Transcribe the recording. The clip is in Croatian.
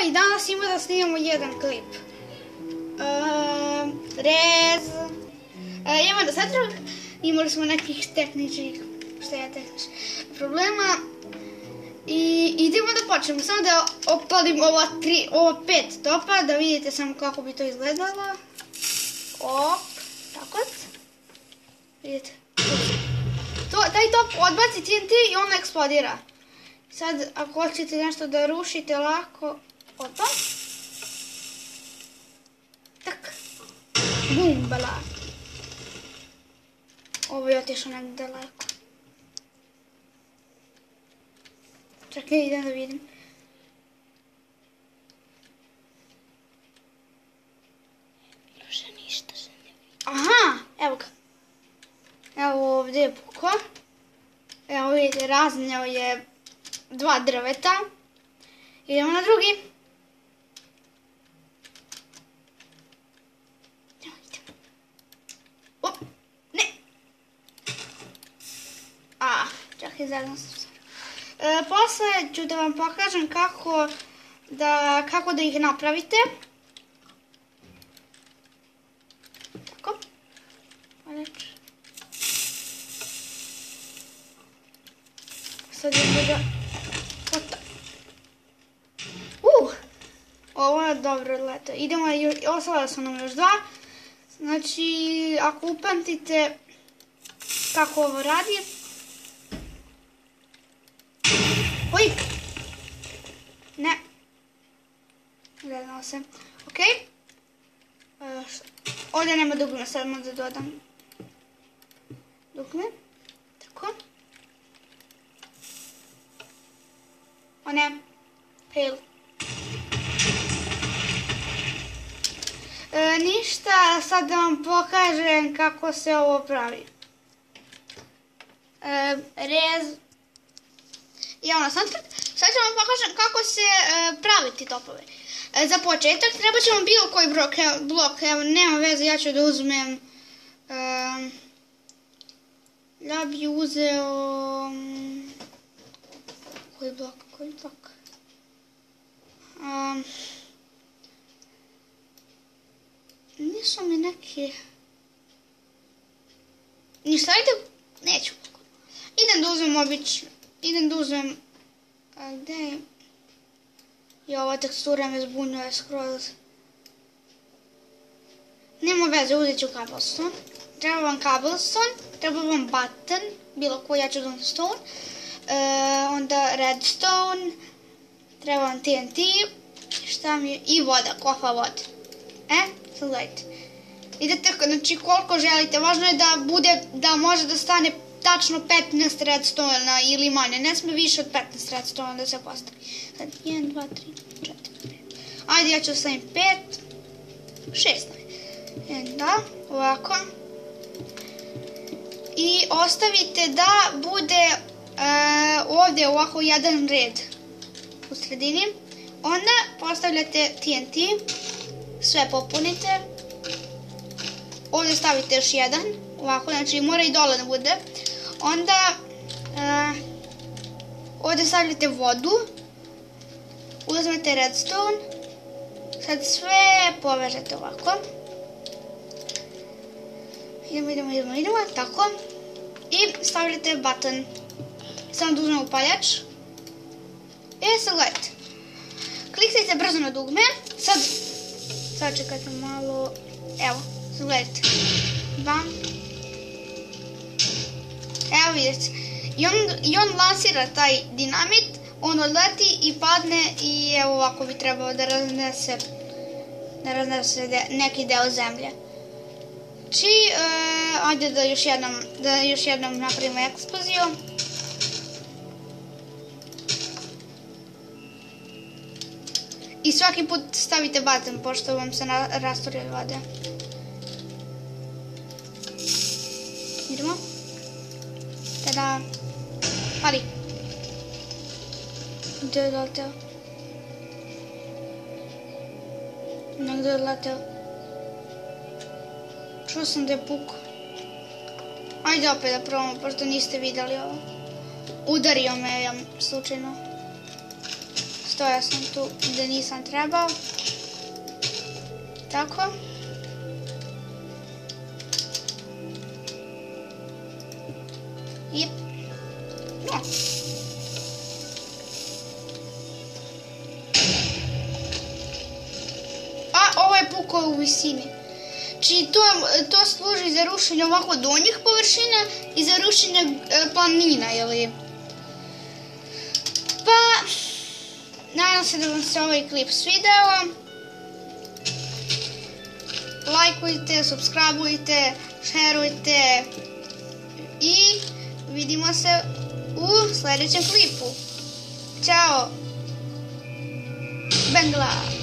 i danas ima da snimamo jedan klip. Rez. Evo da sad imali smo nekih tehničkih problema. I idemo da počnemo. Samo da opalim ova 5 topa da vidite samo kako bi to izgledalo. Op, tako. Vidite. Taj top odbaci TNT i ono eksplodira. Sad, ako hoćete nešto da rušite lako, opa. Tak. Bum, bala. Ovo je otišao negdje daleko. Čekaj, idem da vidim. Može ništa se ne vidi. Aha, evo ga. Evo ovdje je puko. Evo vidite, raznjao je 2 drveta. Idemo na drugi. O, ne. Čekaj, zajedno sam stvar. Posle ću da vam pokažem kako da ih napravite. Tako. Sad idemo da... Ovo je dobro leto. Idemo, ostala su nam još 2. Znači, ako upamtite kako ovo radi... Oj! Ne. Gledala se. Ok. Ovdje nema dugme, sad možda dodam dugme. Tako. O ne. Fail. Ništa, sad da vam pokažem kako se ovo pravi. Rez. I ono, sad ću vam pokažem kako se pravi ti topovi. Za početak treba ćemo bilo koji blok, evo nema veze, ja ću da uzmem, ja bi uzeo, koji blok, nisu mi neki, ništa, ajde, neću, idem da uzmem, gdje je, i ova tekstura me zbunjuje skroz. Nema veze, uzet ću cobblestone. Treba vam cobblestone, treba vam button, bilo koji, ja ću uzeti stone. Onda redstone, treba vam TNT, šta mi je, i voda, kofa vode. Sad gledajte. Idete, znači koliko želite, važno je da bude, da može da stane tačno 15 redstone ili manje, ne sme više od 15 redstone da se postavi. Sad 1, 2, 3, 4, 5. Ajde, ja ću stavim 5, 6. Da, ovako. I ostavite da bude ovdje ovako jedan red u sredini. Onda postavljate TNT, sve popunite. Ovdje stavite još jedan, ovako, znači mora i dole da bude. Onda ovdje stavljate vodu, uzmete redstone, sad sve povežete ovako. Idemo, tako. I stavljate button. Samo da uzmemo upaljač. Sad gledajte. Kliknite brzo na dugme. Sad čekajte malo. Evo, sad gledajte. Bam. Evo vidite. I on lansira taj dinamit, on odleti i padne i evo ovako bi trebao da raznese neki deo zemlje. Znači, ajde da još jednom napravimo eksploziju. I svaki put stavite button pošto vam se rasturi od vode. Idemo. Tada. Pali. Gdje je odleteo? Negdje je odleteo. Čuo sam da je pukao. Ajde opet da probamo, pošto niste vidjeli ovo. Udario me ja slučajno. Stojao sam tu gdje nisam trebao. Tako. Jep. No. A, ovo je pukao u visini. Znači to služi za rušenje ovako donjih površina i za rušenje planina, jeli? Pa, nadam se da vam se ovaj klip svideo. Lajkujte, subscribeujte, šerujte i vidimo se u sljedećem klipu. Ćao! Bengla!